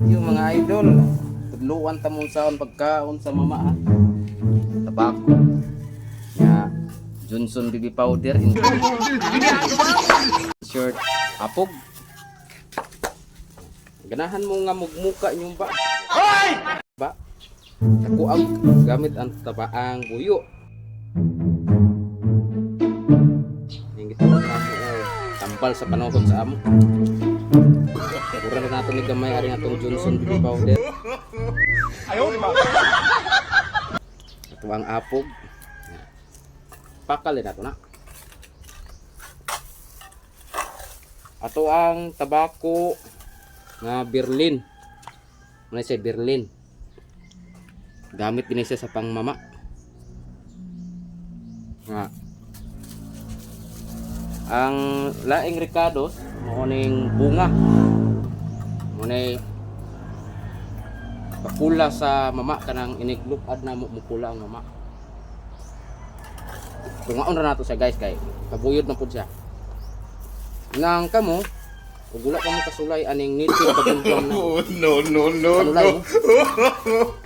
Yung mga idol, tudluan ta mong saon pagkaon sa mama ha. Tabako. Ya, Johnson baby powder in shirt apog. Ganahan mo nga mugmuka yung ba. Ba? Ako ang gamit ang tabaang buyo. Ingit mo na ako tampal sa panahon sa amo. Kurang na nato ni gamay ari atong Johnson baby powder. Ayaw di ba? Ito ang apog. Pakalin nato na. Ato ang tabako nga Berlin. Ano siya Berlin? Gamit din siya sa pangmama. Nga. Ang laing ricados mo ning bunga. Mo nay pakula sa mama kanang iniglupad na mo mukula ang mama. Tungaon ra nato siya guys kay kabuyod na pud siya. Nang kamo ug wala ka mo kasulay aning native pagundom na. No. Kanulay, no?